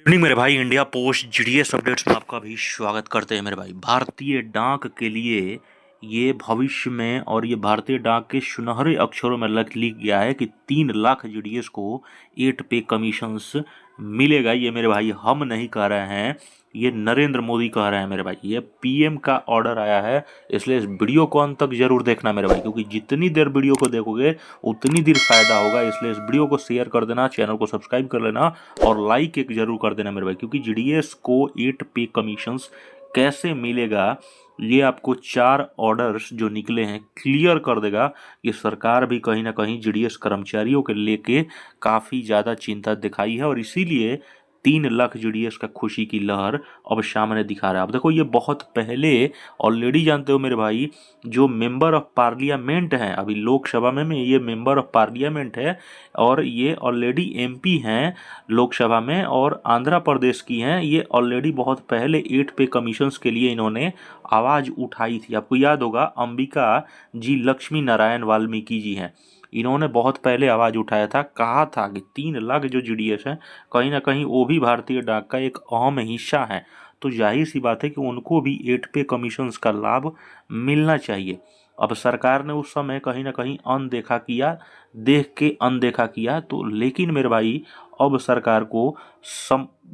Evening मेरे भाई। India post GDS updates में आपका भी स्वागत करते हैं मेरे भाई। भारतीय डाक के लिए ये भविष्य में और ये भारतीय डाक के सुनहरे अक्षरों में लिख गया है कि 3 लाख जीडीएस को 8 पे कमीशंस मिलेगा। ये मेरे भाई हम नहीं कह रहे हैं, ये नरेंद्र मोदी कह रहे हैं मेरे भाई। ये पीएम का ऑर्डर आया है, इसलिए इस वीडियो को अंत तक जरूर देखना मेरे भाई, क्योंकि जितनी देर वीडियो को देखोगे उतनी देर फायदा होगा। इसलिए इस वीडियो को शेयर कर देना, चैनल को सब्सक्राइब कर लेना और लाइक एक जरूर कर देना मेरे भाई, क्योंकि जीडीएस को 8 पे कमीशंस कैसे मिलेगा ये आपको 4 ऑर्डर्स जो निकले हैं क्लियर कर देगा। ये सरकार भी कहीं ना कहीं जीडीएस कर्मचारियों के लेके काफ़ी ज़्यादा चिंता दिखाई है और इसीलिए 3 लाख जीडीएस का खुशी की लहर अब सामने दिखा रहा है। अब देखो, ये बहुत पहले ऑलरेडी जानते हो मेरे भाई, जो मेंबर ऑफ पार्लियामेंट हैं अभी लोकसभा में ये मेंबर ऑफ पार्लियामेंट है और ये ऑलरेडी एमपी हैं लोकसभा में और आंध्र प्रदेश की हैं। ये ऑलरेडी बहुत पहले 8 पे कमीशंस के लिए इन्होंने आवाज़ उठाई थी। आपको याद होगा, अंबिका जी लक्ष्मी नारायण वाल्मीकि जी हैं, इन्होंने बहुत पहले आवाज़ उठाया था, कहा था कि 3 लाख जो जीडीएस है कहीं ना कहीं वो भी भारतीय डाक का एक अहम हिस्सा है। तो जाहिर सी बात है कि उनको भी 8 पे कमीशंस का लाभ मिलना चाहिए। अब सरकार ने उस समय कहीं ना कहीं अनदेखा किया, देख के अनदेखा किया। तो लेकिन मेरे भाई, अब सरकार को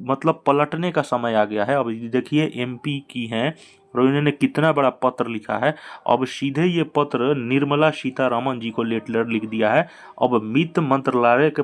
मतलब पलटने का समय आ गया है। अब देखिए एमपी की हैं और इन्होंने कितना बड़ा पत्र लिखा है। अब सीधे ये पत्र निर्मला सीतारमण जी को लेटर लिख दिया है। अब वित्त मंत्रालय के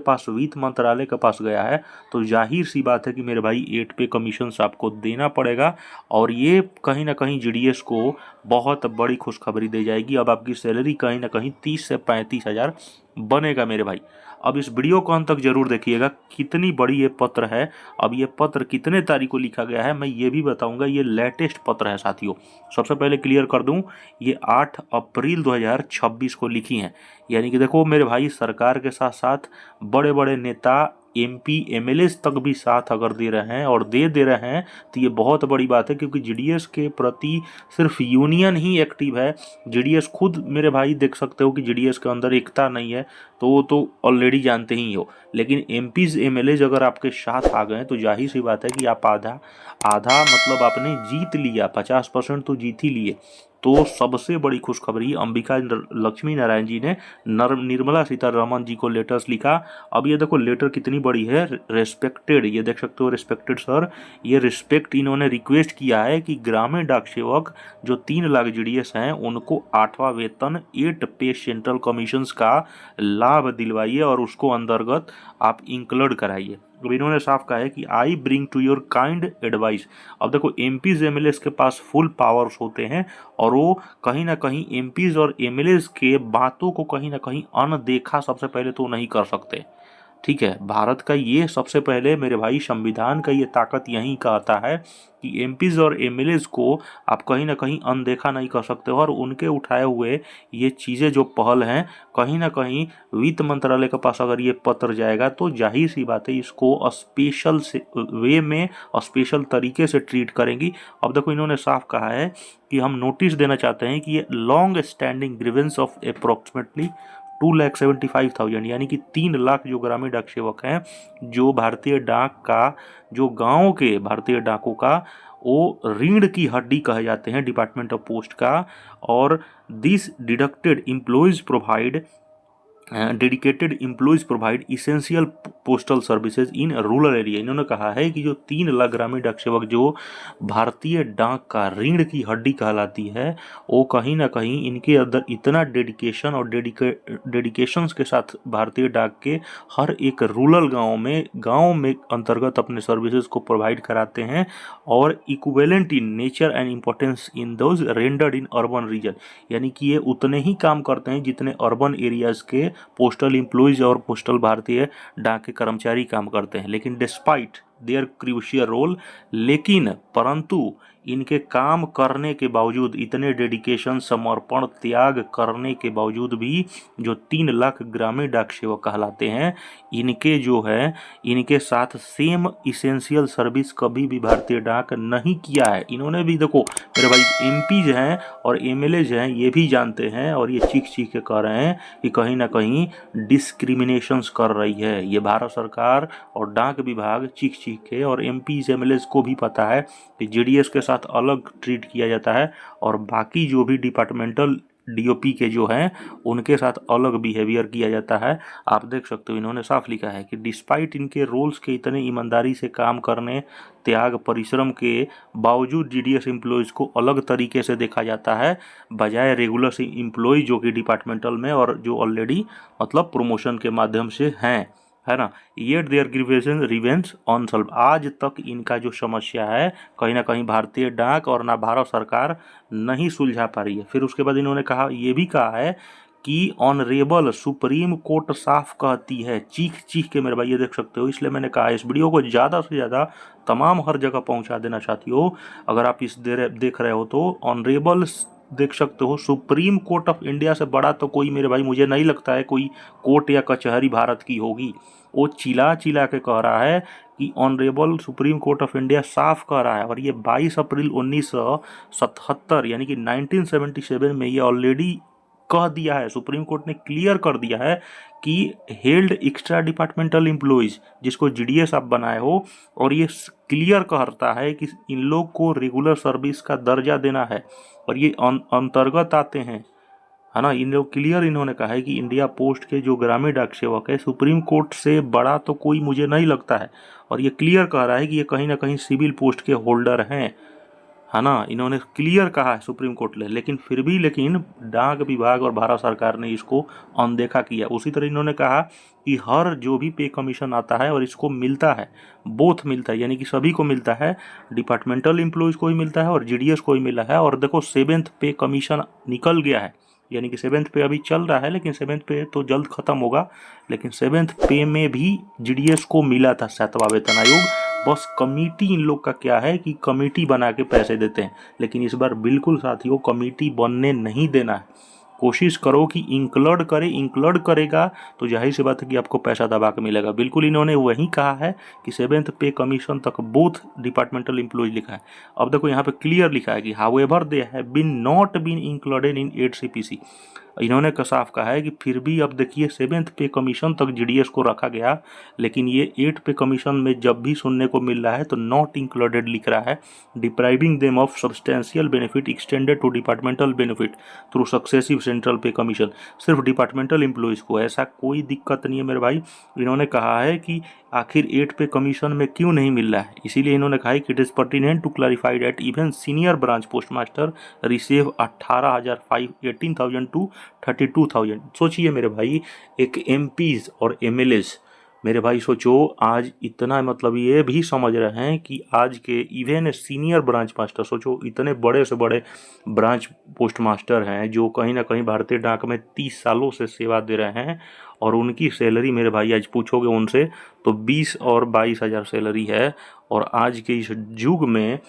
पास गया है। तो जाहिर सी बात है कि मेरे भाई 8 पे कमीशन आपको देना पड़ेगा और ये कहीं ना कहीं जीडीएस को बहुत बड़ी खुशखबरी दे जाएगी। अब आपकी सैलरी कहीं ना कहीं 30 से 35 हज़ार बनेगा मेरे भाई। अब इस वीडियो को अंत तक जरूर देखिएगा, कितनी बड़ी ये पत्र है। अब ये पत्र कितने तारीख को लिखा गया है मैं ये भी बताऊंगा। ये लेटेस्ट पत्र है साथियों। सबसे पहले क्लियर कर दूं, ये 8 अप्रैल 2026 को लिखी हैं। यानी कि देखो मेरे भाई, सरकार के साथ साथ बड़े बड़े नेता एमपी एमएलए तक भी साथ अगर दे रहे हैं और दे रहे हैं तो ये बहुत बड़ी बात है, क्योंकि जीडीएस के प्रति सिर्फ यूनियन ही एक्टिव है। जीडीएस खुद मेरे भाई देख सकते हो कि जीडीएस के अंदर एकता नहीं है, तो वो तो ऑलरेडी जानते ही हो। लेकिन एमपीज एमएलए अगर आपके साथ आ गए तो जाहिर सी बात है कि आप आधा आधा मतलब आपने जीत लिया, 50% तो जीत ही लिए। तो सबसे बड़ी खुशखबरी अंबिका लक्ष्मी नारायण जी ने निर्मला सीतारमण जी को लेटर्स लिखा। अब ये देखो लेटर कितनी बड़ी है, रेस्पेक्टेड, ये देख सकते हो, रेस्पेक्टेड सर। ये रिस्पेक्ट इन्होंने रिक्वेस्ट किया है कि ग्रामीण डाक सेवक जो 3 लाख जीडीएस हैं उनको 8वां वेतन 8 पे सेंट्रल कमीशंस का लाभ दिलवाइए और उसको अंतर्गत आप इंक्लूड कराइए। अब इन्होंने साफ कहा है कि I bring to your kind advice. अब देखो एमपीज एमएलएस के पास फुल पावर्स होते हैं और वो कहीं ना कहीं एमपीज और एमएलएस के बातों को कहीं ना कहीं अनदेखा सबसे पहले तो नहीं कर सकते। ठीक है, भारत का ये सबसे पहले मेरे भाई संविधान का ये ताकत यही कहता है कि एमपीज और एमएलएस को आप कहीं ना कहीं अनदेखा नहीं कर सकते हो और उनके उठाए हुए ये चीज़ें जो पहल हैं कहीं ना कहीं वित्त मंत्रालय के पास अगर ये पत्र जाएगा तो जाहिर सी बात है इसको स्पेशल से वे में स्पेशल तरीके से ट्रीट करेंगी। अब देखो इन्होंने साफ कहा है कि हम नोटिस देना चाहते हैं कि ये long standing grievance of approximately 2,75,000 यानी कि 3 लाख जो ग्रामीण डाक सेवक हैं, जो भारतीय डाक का जो गांव के भारतीय डाकों का वो रीढ़ की हड्डी कहे जाते हैं डिपार्टमेंट ऑफ पोस्ट का। और this deducted employees provide dedicated employees provide essential postal services in rural area. इन्होंने कहा है कि जो 3 लाख ग्रामीण डाक सेवक जो भारतीय डाक का रीढ़ की हड्डी कहलाती है, वो कहीं ना कहीं इनके अंदर इतना डेडिकेशन और डेडिकेशंस के साथ भारतीय डाक के हर एक रूरल गांव में अंतर्गत अपने सर्विसेज को प्रोवाइड कराते हैं और equivalent in nature and importance in those rendered in urban region. यानी कि ये उतने ही काम करते हैं जितने अर्बन एरियाज के पोस्टल एम्प्लॉयज और पोस्टल भारतीय डाक के कर्मचारी काम करते हैं। लेकिन डिस्पाइट देयर क्रूशियल रोल, लेकिन परंतु इनके काम करने के बावजूद, इतने डेडिकेशन समर्पण त्याग करने के बावजूद भी जो 3 लाख ग्रामीण डाक सेवक कहलाते हैं, इनके जो है इनके साथ सेम इसेंशियल सर्विस कभी भी भारतीय डाक नहीं किया है। इन्होंने भी देखो मेरे भाई एमपीज हैं और एमएलएज हैं, ये भी जानते हैं और ये चीख चीख के कह रहे हैं कि कहीं ना कहीं डिस्क्रिमिनेशंस कर रही है ये भारत सरकार और डाक विभाग, चीख चीख के, और एमपीज एमएलएज को भी पता है कि जीडीएस के साथ अलग ट्रीट किया जाता है और बाकी जो भी डिपार्टमेंटल डीओपी के जो हैं उनके साथ अलग बिहेवियर किया जाता है। आप देख सकते हो इन्होंने साफ लिखा है कि डिस्पाइट इनके रोल्स के इतने ईमानदारी से काम करने, त्याग, परिश्रम के बावजूद जीडीएस एम्प्लॉयज़ को अलग तरीके से देखा जाता है बजाय रेगुलर एम्प्लॉय जो कि डिपार्टमेंटल में और जो ऑलरेडी मतलब प्रमोशन के माध्यम से हैं, है ना। येट देयर ग्रीवेशन रिवेंस अनसॉल्व, आज तक इनका जो समस्या है कहीं ना कहीं भारतीय डाक और ना भारत सरकार नहीं सुलझा पा रही है। फिर उसके बाद इन्होंने कहा, ये भी कहा है कि ऑनरेबल सुप्रीम कोर्ट साफ कहती है, चीख चीख के मेरे भाई ये देख सकते हो, इसलिए मैंने कहा इस वीडियो को ज़्यादा से ज़्यादा तमाम हर जगह पहुंचा देना चाहती हो। अगर आप इस देख रहे हो तो ऑनरेबल देख सकते हो, सुप्रीम कोर्ट ऑफ इंडिया से बड़ा तो कोई मेरे भाई मुझे नहीं लगता है कोई कोर्ट या कचहरी भारत की होगी। वो चिल्ला चिल्ला के कह रहा है कि honourable supreme court of India साफ कह रहा है, और ये 22 अप्रैल 1977 यानी कि 1977 में ये ऑलरेडी कह दिया है, सुप्रीम कोर्ट ने क्लियर कर दिया है कि हेल्ड एक्स्ट्रा डिपार्टमेंटल एम्प्लॉयज जिसको जीडीएस आप बनाए हो, और ये क्लियर कहता है कि इन लोग को रेगुलर सर्विस का दर्जा देना है और ये अंतर्गत आते हैं, है ना। इन लोग क्लियर इन्होंने कहा है कि इंडिया पोस्ट के जो ग्रामीण डाक सेवक है सुप्रीम कोर्ट से बड़ा तो कोई मुझे नहीं लगता है, और ये क्लियर कह रहा है कि ये कहीं ना कहीं सिविल पोस्ट के होल्डर हैं, है ना। इन्होंने क्लियर कहा है सुप्रीम कोर्ट ने, लेकिन डाक विभाग और भारत सरकार ने इसको अनदेखा किया। उसी तरह इन्होंने कहा कि हर जो भी पे कमीशन आता है और इसको मिलता है, बोथ मिलता है, यानी कि सभी को मिलता है, डिपार्टमेंटल एम्प्लॉयज़ को ही मिलता है और जीडीएस को ही मिला है। और देखो 7th पे कमीशन निकल गया है, यानी कि 7th पे अभी चल रहा है, लेकिन 7th पे तो जल्द खत्म होगा, लेकिन 7th पे में भी जीडीएस को मिला था 7वां वेतन आयोग। बस कमेटी इन लोग का क्या है कि कमेटी बना के पैसे देते हैं, लेकिन इस बार बिल्कुल साथियों कमेटी बनने नहीं देना है। कोशिश करो कि इंक्लूड करे, इंक्लूड करेगा तो जाहिर सी बात है कि आपको पैसा दबा के मिलेगा। बिल्कुल इन्होंने वही कहा है कि 7th पे कमीशन तक बोथ डिपार्टमेंटल एम्प्लॉयज लिखा है। अब देखो यहाँ पे क्लियर लिखा है कि however they have been not been included in 8CPC। इन्होंने साफ कहा है कि फिर भी अब देखिए 7th पे कमीशन तक जीडीएस को रखा गया, लेकिन ये 8 पे कमीशन में जब भी सुनने को मिल रहा है तो नॉट इंक्लूडेड लिख रहा है, depriving them of substantial benefit extended to departmental benefit through successive central pay commission. सिर्फ डिपार्टमेंटल एम्प्लॉयज़ को, ऐसा कोई दिक्कत नहीं है मेरे भाई। इन्होंने कहा है कि आखिर 8 पे कमीशन में क्यों नहीं मिल रहा है, इसीलिए इन्होंने कहा है कि it is pertinent to clarify that even senior branch postmaster receive 18,000 to 32,000। सोचिए मेरे भाई, एक एमपीज और एमएलएज, मेरे भाई सोचो आज इतना, मतलब ये भी समझ रहे हैं कि आज के इवन सीनियर ब्रांच मास्टर, सोचो इतने बड़े से बड़े ब्रांच पोस्ट मास्टर हैं जो कहीं ना कहीं भारतीय डाक में 30 सालों से सेवा दे रहे हैं, और उनकी सैलरी मेरे भाई आज पूछोगे उनसे तो 20 और 22 हज़ार सैलरी है। और आज के इस युग में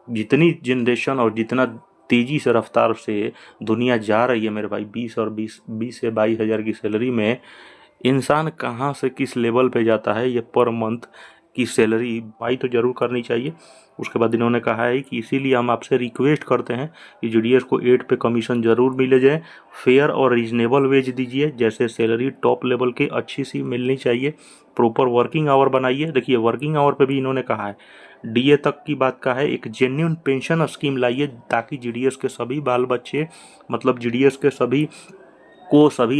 जितनी जनरेशन और जितना तेजी से रफ्तार से दुनिया जा रही है मेरे भाई, 20 से 22 हज़ार की सैलरी में इंसान कहाँ से किस लेवल पे जाता है, ये पर मंथ की सैलरी भाई तो ज़रूर करनी चाहिए। उसके बाद इन्होंने कहा है कि इसीलिए हम आपसे रिक्वेस्ट करते हैं कि जीडीएस को 8 पे कमीशन ज़रूर मिले जाए, फेयर और रीजनेबल वेज दीजिए, जैसे सैलरी टॉप लेवल के अच्छी सी मिलनी चाहिए, प्रॉपर वर्किंग आवर बनाइए। देखिए वर्किंग आवर पे भी इन्होंने कहा है, डीए तक की बात का है, एक जेन्युइन पेंशन स्कीम लाइए ताकि जीडीएस के सभी बाल बच्चे, मतलब जीडीएस के सभी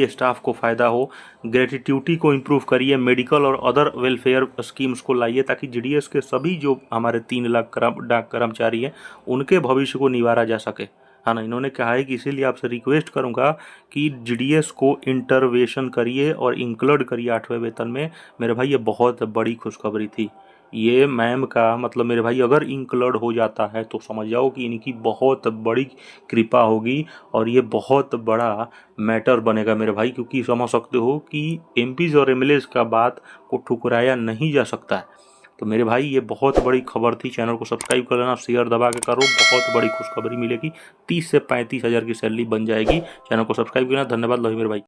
स्टाफ को फ़ायदा हो। ग्रेट्युटी को इम्प्रूव करिए, मेडिकल और अदर वेलफेयर स्कीम्स को लाइए ताकि जीडीएस के सभी जो हमारे 3 लाख डाक कर्मचारी हैं उनके भविष्य को निवारा जा सके, है ना। इन्होंने कहा है कि इसीलिए आपसे रिक्वेस्ट करूंगा कि जीडीएस को इंटरवेंशन करिए और इंक्लूड करिए 8वें वेतन में। मेरे भाई ये बहुत बड़ी खुशखबरी थी ये मैम का, मतलब मेरे भाई अगर इंक्लूड हो जाता है तो समझ जाओ कि इनकी बहुत बड़ी कृपा होगी और ये बहुत बड़ा मैटर बनेगा मेरे भाई, क्योंकि समझ सकते हो कि एमपीज और एमएलएज का बात को ठुकराया नहीं जा सकता है। तो मेरे भाई ये बहुत बड़ी खबर थी, चैनल को सब्सक्राइब कर लेना, शेयर दबा के करो, बहुत बड़ी खुशखबरी मिलेगी, 30 से 35 हज़ार की सैलरी बन जाएगी। चैनल को सब्सक्राइब करना, धन्यवाद। लो मेरे भाई।